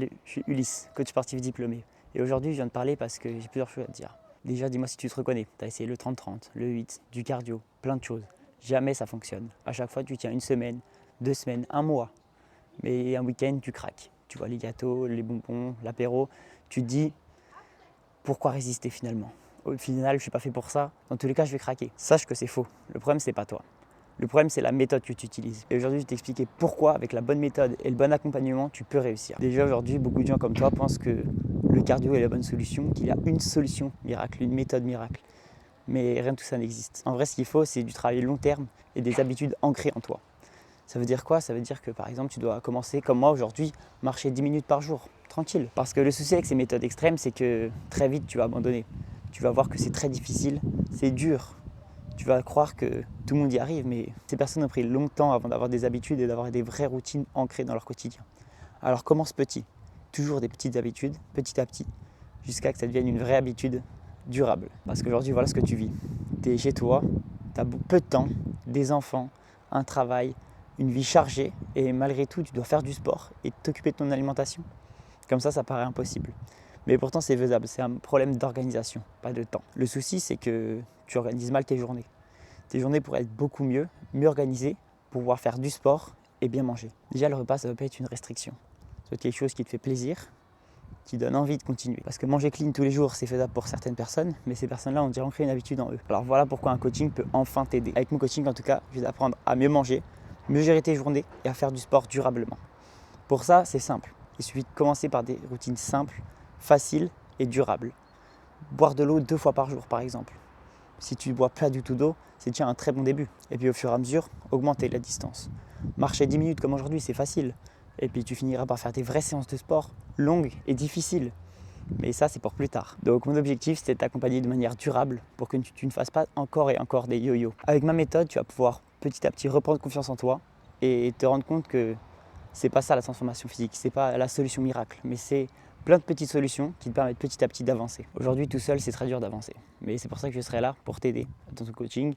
Je suis Ulysse, coach sportif diplômé. Et aujourd'hui, je viens de parler parce que j'ai plusieurs choses à te dire. Déjà, dis-moi si tu te reconnais. Tu as essayé le 30-30, le 8, du cardio, plein de choses. Jamais ça fonctionne. À chaque fois, tu tiens une semaine, 2 semaines, un mois. Mais un week-end, tu craques. Tu vois les gâteaux, les bonbons, l'apéro. Tu te dis, pourquoi résister finalement? Au final, je ne suis pas fait pour ça. Dans tous les cas, je vais craquer. Sache que c'est faux. Le problème, c'est pas toi. Le problème, c'est la méthode que tu utilises. Et aujourd'hui, je vais t'expliquer pourquoi, avec la bonne méthode et le bon accompagnement, tu peux réussir. Déjà, aujourd'hui, beaucoup de gens comme toi pensent que le cardio est la bonne solution, qu'il y a une solution miracle, une méthode miracle. Mais rien de tout ça n'existe. En vrai, ce qu'il faut, c'est du travail long terme et des habitudes ancrées en toi. Ça veut dire quoi? Ça veut dire que, par exemple, tu dois commencer, comme moi aujourd'hui, marcher 10 minutes par jour, tranquille. Parce que le souci avec ces méthodes extrêmes, c'est que très vite, tu vas abandonner. Tu vas voir que c'est très difficile, c'est dur. Tu vas croire que tout le monde y arrive, mais ces personnes ont pris longtemps avant d'avoir des habitudes et d'avoir des vraies routines ancrées dans leur quotidien. Alors commence petit, toujours des petites habitudes, petit à petit, jusqu'à que ça devienne une vraie habitude durable. Parce qu'aujourd'hui, voilà ce que tu vis. Tu es chez toi, tu as peu de temps, des enfants, un travail, une vie chargée, et malgré tout, tu dois faire du sport et t'occuper de ton alimentation. Comme ça paraît impossible. Mais pourtant, c'est faisable. C'est un problème d'organisation, pas de temps. Le souci, c'est que tu organises mal tes journées. Tes journées pourraient être beaucoup mieux organisées pour pouvoir faire du sport et bien manger. Déjà, le repas, ça ne doit pas être une restriction. Ça doit être quelque chose qui te fait plaisir, qui donne envie de continuer. Parce que manger clean tous les jours, c'est faisable pour certaines personnes, mais ces personnes-là ont déjà ancré une habitude en eux. Alors voilà pourquoi un coaching peut enfin t'aider. Avec mon coaching, en tout cas, je vais t'apprendre à mieux manger, mieux gérer tes journées et à faire du sport durablement. Pour ça, c'est simple. Il suffit de commencer par des routines simples, faciles et durables. Boire de l'eau 2 fois par jour, par exemple. Si tu ne bois pas du tout d'eau, c'est déjà un très bon début. Et puis au fur et à mesure, augmenter la distance. Marcher 10 minutes comme aujourd'hui, c'est facile. Et puis tu finiras par faire des vraies séances de sport, longues et difficiles. Mais ça, c'est pour plus tard. Donc mon objectif, c'est de t'accompagner de manière durable pour que tu ne fasses pas encore et encore des yo-yo. Avec ma méthode, tu vas pouvoir petit à petit reprendre confiance en toi et te rendre compte que c'est pas ça la transformation physique, c'est pas la solution miracle, mais c'est plein de petites solutions qui te permettent petit à petit d'avancer. Aujourd'hui, tout seul, c'est très dur d'avancer. Mais c'est pour ça que je serai là pour t'aider dans ton coaching,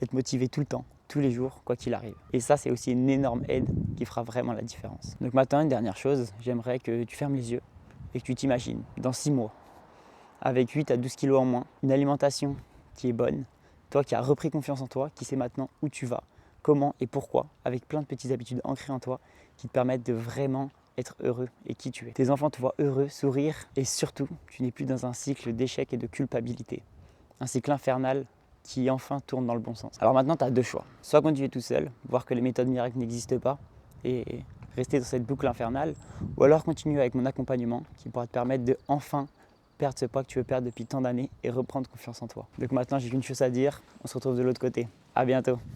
être motivé tout le temps, tous les jours, quoi qu'il arrive. Et ça, c'est aussi une énorme aide qui fera vraiment la différence. Donc maintenant, une dernière chose, j'aimerais que tu fermes les yeux et que tu t'imagines dans 6 mois, avec 8 à 12 kilos en moins, une alimentation qui est bonne, toi qui as repris confiance en toi, qui sais maintenant où tu vas, comment et pourquoi, avec plein de petites habitudes ancrées en toi qui te permettent de vraiment être heureux et qui tu es. Tes enfants te voient heureux, sourire et surtout, tu n'es plus dans un cycle d'échec et de culpabilité. Un cycle infernal qui enfin tourne dans le bon sens. Alors maintenant, tu as 2 choix. Soit continuer tout seul, voir que les méthodes miracles n'existent pas et rester dans cette boucle infernale, ou alors continuer avec mon accompagnement qui pourra te permettre de enfin perdre ce poids que tu veux perdre depuis tant d'années et reprendre confiance en toi. Donc maintenant, j'ai qu'une chose à dire, on se retrouve de l'autre côté. À bientôt.